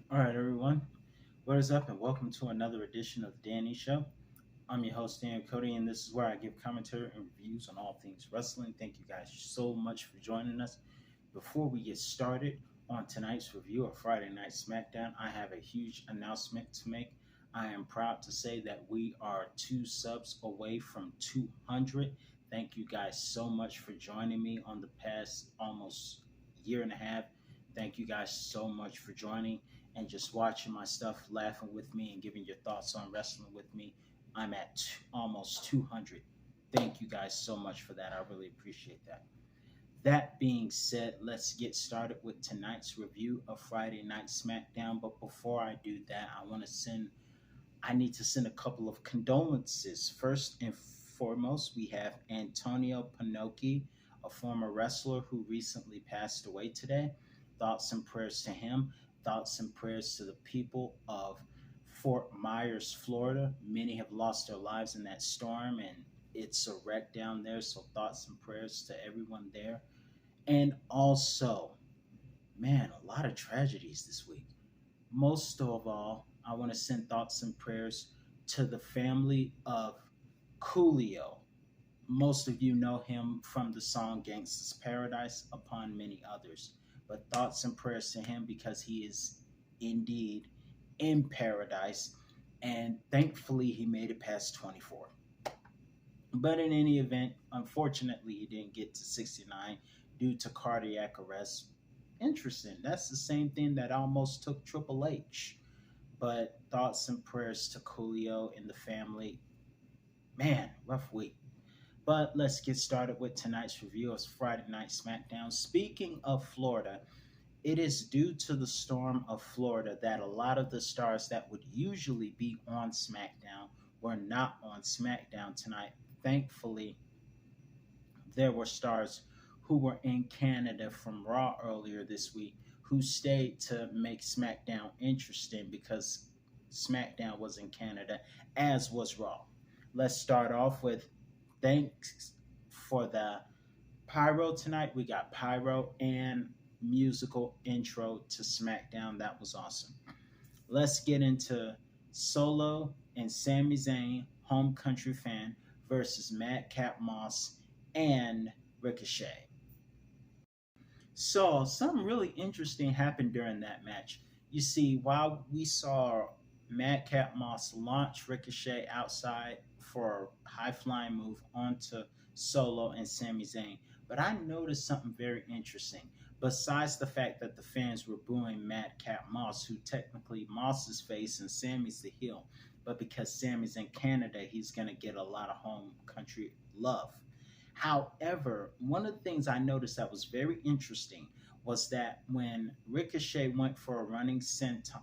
All right, everyone. What is up, and welcome to another edition of the Danny Show. I'm your host, Dan Cody, and this is where I give commentary and reviews on all things wrestling. Thank you guys so much for joining us. Before we get started on tonight's review of Friday Night SmackDown, I have a huge announcement to make. I am proud to say that we are two subs away from 200. Thank you guys so much for joining me on the past almost year and a half. Thank you guys so much for joining and just watching my stuff, laughing with me, and giving your thoughts on wrestling with me. I'm at almost 200. Thank you guys so much for that. I really appreciate that. That being said, let's get started with tonight's review of Friday Night SmackDown. But before I do that, I need to send a couple of condolences. First and foremost, we have Antonio Pinocchi, a former wrestler who recently passed away today. Thoughts and prayers to him. Thoughts and prayers to the people of Fort Myers, Florida. Many have lost their lives in that storm, and it's a wreck down there. So, thoughts and prayers to everyone there. And also, man, a lot of tragedies this week. Most of all, I want to send thoughts and prayers to the family of Coolio. Most of you know him from the song Gangsta's Paradise, upon many others. But thoughts and prayers to him because he is indeed in paradise. And thankfully, he made it past 24. But in any event, unfortunately, he didn't get to 69 due to cardiac arrest. Interesting. That's the same thing that almost took Triple H. But thoughts and prayers to Coolio and the family. Man, rough week. But let's get started with tonight's review of Friday Night SmackDown. Speaking of Florida, it is due to the storm of Florida that a lot of the stars that would usually be on SmackDown were not on SmackDown tonight. Thankfully, there were stars who were in Canada from Raw earlier this week who stayed to make SmackDown interesting because SmackDown was in Canada, as was Raw. Let's start off with thanks for the pyro tonight. We got pyro and musical intro to SmackDown. That was awesome. Let's get into Solo and Sami Zayn, home country fan, versus Madcap Moss and Ricochet. So, something really interesting happened during that match. You see, while we saw Madcap Moss launch Ricochet outside for a high flying move onto Solo and Sami Zayn, but I noticed something very interesting. Besides the fact that the fans were booing Madcap Moss, who technically Moss's face and Sammy's the heel, but because Sammy's in Canada, he's going to get a lot of home country love. However, one of the things I noticed that was very interesting was that when Ricochet went for a running senton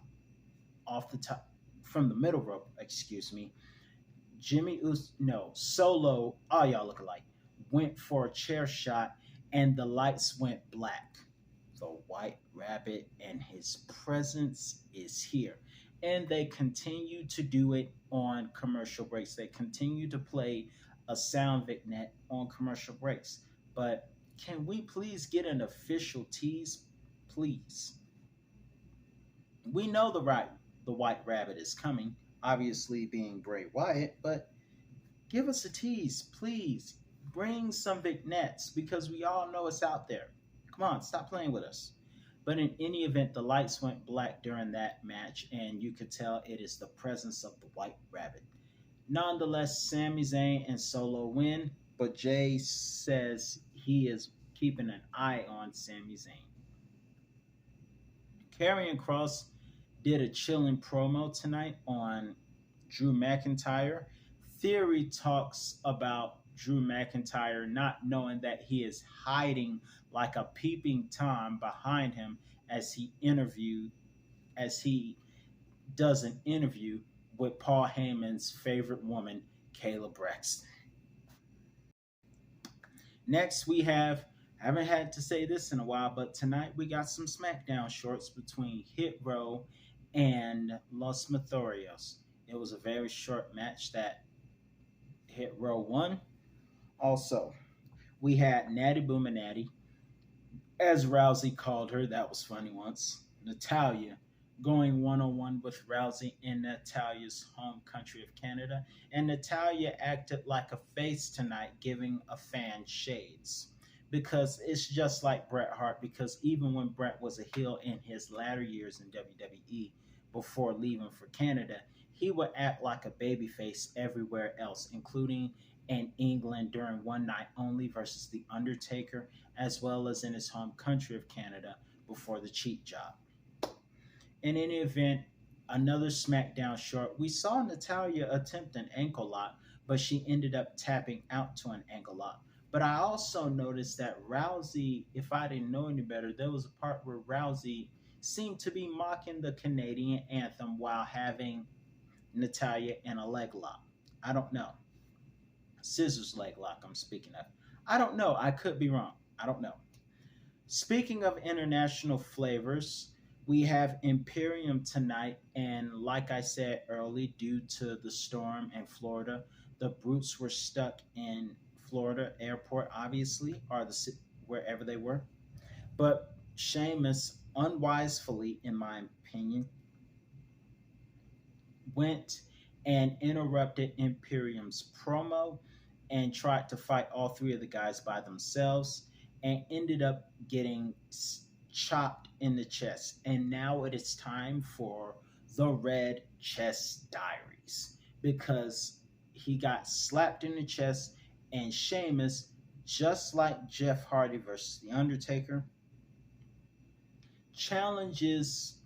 off the top from the middle rope, excuse me, Solo, all y'all look alike, went for a chair shot and the lights went black. The White Rabbit and his presence is here. And they continue to do it on commercial breaks. They continue to play a sound vignette on commercial breaks. But can we please get an official tease? Please. We know the White Rabbit is coming, obviously being Bray Wyatt, but give us a tease, please. Bring some vignettes because we all know it's out there. Come on, stop playing with us. But in any event, the lights went black during that match, and you could tell it is the presence of the White Rabbit. Nonetheless, Sami Zayn and Solo win, but Jay says he is keeping an eye on Sami Zayn. Karrion Cross did a chilling promo tonight on Drew McIntyre. Theory talks about Drew McIntyre not knowing that he is hiding like a peeping Tom behind him as he does an interview with Paul Heyman's favorite woman, Kayla Braxton. Next, we have, I haven't had to say this in a while, but tonight we got some SmackDown shorts between Hit Row and Los Mathorios. It was a very short match that Hit Row won. Also, we had Natty Boominati, as Rousey called her, that was funny once, Natalia, going one on one with Rousey in Natalia's home country of Canada. And Natalia acted like a face tonight, giving a fan shades. Because it's just like Bret Hart, because even when Bret was a heel in his latter years in WWE before leaving for Canada, he would act like a babyface everywhere else, including in England during One Night Only versus The Undertaker, as well as in his home country of Canada before the Cheat Job. In any event, another SmackDown short, we saw Natalia attempt an ankle lock, but she ended up tapping out to an ankle lock. But I also noticed that Rousey, if I didn't know any better, there was a part where Rousey seemed to be mocking the Canadian anthem while having Natalia in a leg lock. I don't know. Scissors leg lock, I'm speaking of. I don't know. I could be wrong. I don't know. Speaking of international flavors, we have Imperium tonight, and like I said early, due to the storm in Florida, the Brutes were stuck in Florida airport, obviously, or wherever they were. But Sheamus, unwisely, in my opinion, went and interrupted Imperium's promo and tried to fight all three of the guys by themselves and ended up getting chopped in the chest. And now it is time for the Red Chest Diaries because he got slapped in the chest, and Sheamus, just like Jeff Hardy versus The Undertaker, challenges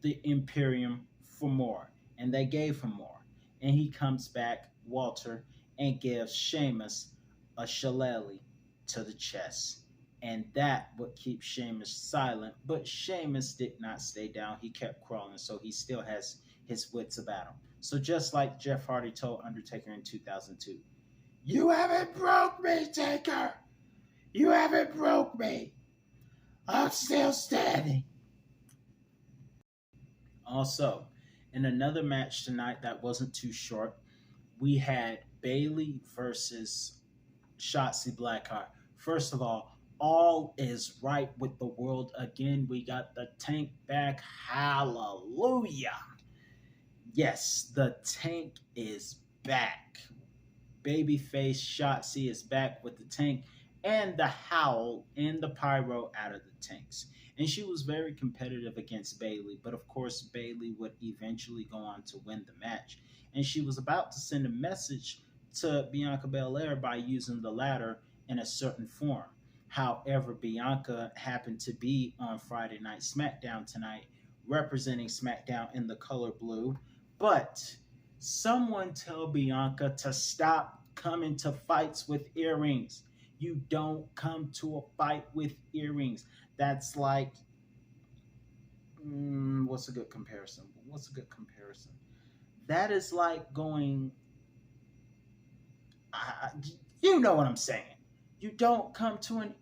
the Imperium for more, and they gave him more. And he comes back, Walter, and gives Sheamus a shillelagh to the chest. And that would keep Sheamus silent, but Sheamus did not stay down. He kept crawling, so he still has his wits about him. So just like Jeff Hardy told Undertaker in 2002, "You haven't broke me, Taker. You haven't broke me. I'm still standing." Also, in another match tonight that wasn't too short, we had Bailey versus Shotzi Blackheart. First of all is right with the world again. We got the tank back. Hallelujah. Yes, the tank is back. Babyface Shotzi is back with the tank and the howl and the pyro out of the tanks. And she was very competitive against Bailey, but of course, Bailey would eventually go on to win the match. And she was about to send a message to Bianca Belair by using the ladder in a certain form. However, Bianca happened to be on Friday Night SmackDown tonight, representing SmackDown in the color blue. But someone tell Bianca to stop coming to fights with earrings. You don't come to a fight with earrings. That's like, what's a good comparison? What's a good comparison? That is like going, I, you know what I'm saying. You don't come to an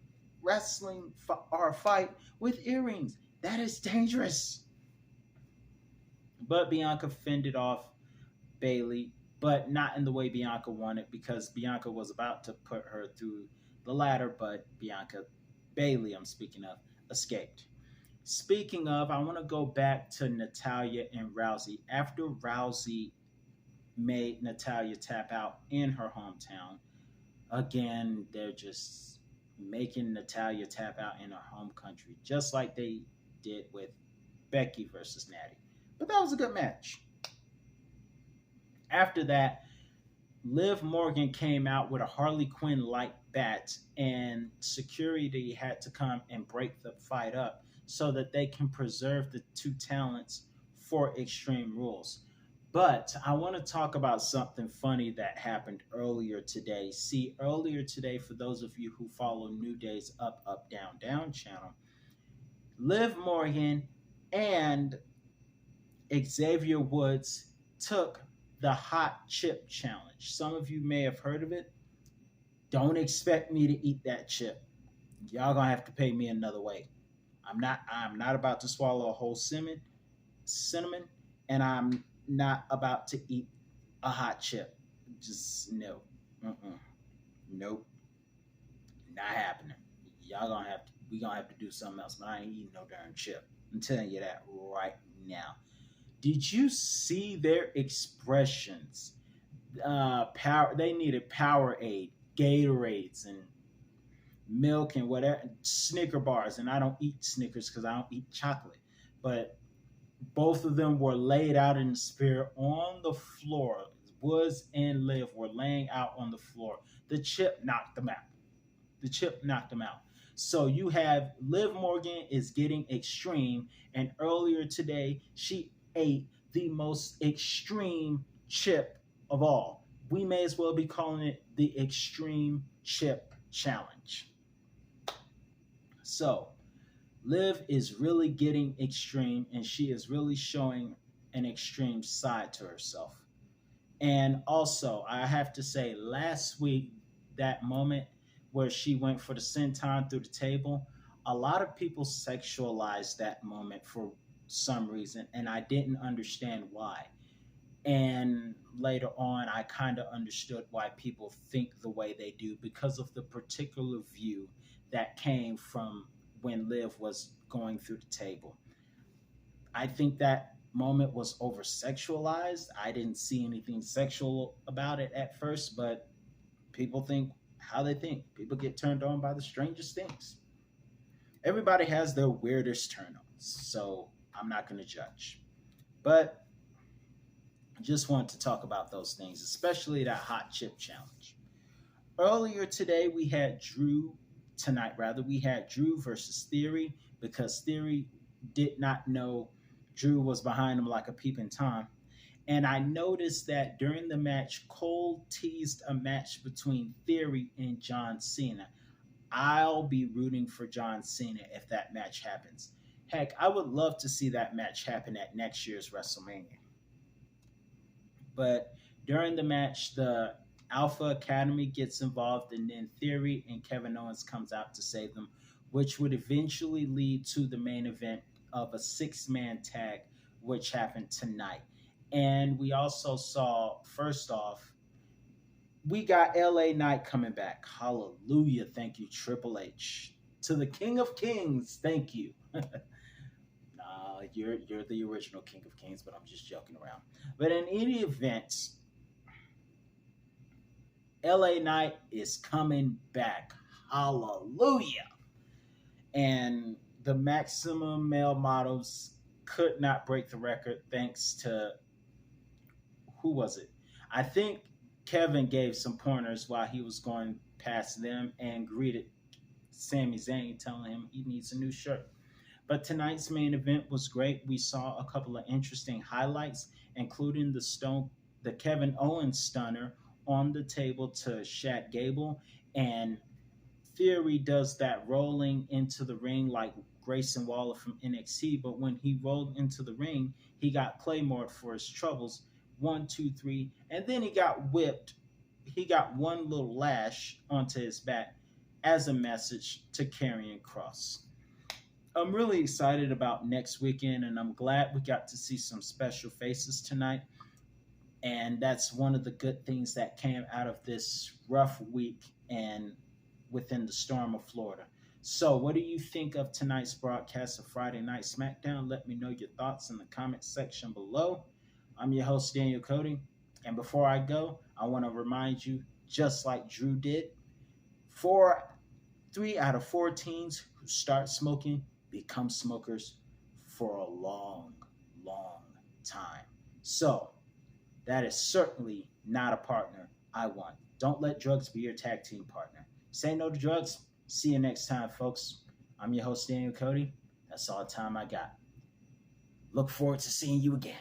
wrestling or a fight with earrings. That is dangerous. But Bianca fended off Bailey, but not in the way Bianca wanted because Bianca was about to put her through the ladder, but Bailey, I'm speaking of, escaped. Speaking of, I want to go back to Natalia and Rousey. After Rousey made Natalia tap out in her hometown, again, they're just making Natalia tap out in her home country, just like they did with Becky versus Natty. But that was a good match. After that, Liv Morgan came out with a Harley Quinn like bat, and security had to come and break the fight up so that they can preserve the two talents for Extreme Rules. But I want to talk about something funny that happened earlier today. See, earlier today, for those of you who follow New Day's Up, Up, Down, Down channel, Liv Morgan and Xavier Woods took the hot chip challenge. Some of you may have heard of it. Don't expect me to eat that chip. Y'all gonna have to pay me another way. I'm not about to swallow a whole cinnamon, and I'm not about to eat a hot chip. Just no. Mm-mm. Nope. Not happening. Y'all gonna have to we gonna have to do something else, but I ain't eating no darn chip. I'm telling you that right now. Did you see their expressions? Power. They needed Powerade, Gatorades, and milk and whatever, Snicker bars. And I don't eat Snickers because I don't eat chocolate. But both of them were laid out in the spirit on the floor. Woods and Liv were laying out on the floor. The chip knocked them out. The chip knocked them out. So you have Liv Morgan is getting extreme, and earlier today she ate the most extreme chip of all. We may as well be calling it the Extreme Chip Challenge. So Liv is really getting extreme, and she is really showing an extreme side to herself. And also, I have to say, last week, that moment where she went for the senton through the table, a lot of people sexualized that moment for some reason, and I didn't understand why. And later on, I kind of understood why people think the way they do because of the particular view that came from when Liv was going through the table. I think that moment was over sexualized. I didn't see anything sexual about it at first, but people think how they think. People get turned on by the strangest things. Everybody has their weirdest turn ons, so I'm not going to judge. But I just want to talk about those things, especially that hot chip challenge. Earlier today, we had Drew, tonight rather, we had Drew versus Theory because Theory did not know Drew was behind him like a peeping Tom. And I noticed that during the match, Cole teased a match between Theory and John Cena. I'll be rooting for John Cena if that match happens. Heck, I would love to see that match happen at next year's WrestleMania. But during the match, the Alpha Academy gets involved, and then Theory and Kevin Owens comes out to save them, which would eventually lead to the main event of a six-man tag, which happened tonight. And we also saw, first off, we got LA Knight coming back. Hallelujah. Thank you, Triple H. To the King of Kings, thank you. You're the original King of Kings, but I'm just joking around. But in any event, LA Knight is coming back. Hallelujah. And the maximum male models could not break the record thanks to, who was it? I think Kevin gave some pointers while he was going past them and greeted Sami Zayn, telling him he needs a new shirt. But tonight's main event was great. We saw a couple of interesting highlights, including the Kevin Owens stunner on the table to Shaq Gable, and Theory does that rolling into the ring like Grayson Waller from NXT. But when he rolled into the ring, he got Claymored for his troubles. 1, 2, 3, and then he got whipped. He got one little lash onto his back as a message to Karrion Kross. I'm really excited about next weekend, and I'm glad we got to see some special faces tonight. And that's one of the good things that came out of this rough week and within the storm of Florida. So, what do you think of tonight's broadcast of Friday Night SmackDown? Let me know your thoughts in the comment section below. I'm your host, Daniel Cody. And before I go, I want to remind you, just like Drew did, 3 out of 4 teens who start smoking become smokers for a long, long time. So, that is certainly not a partner I want. Don't let drugs be your tag team partner. Say no to drugs. See you next time, folks. I'm your host, Daniel Cody. That's all the time I got. Look forward to seeing you again.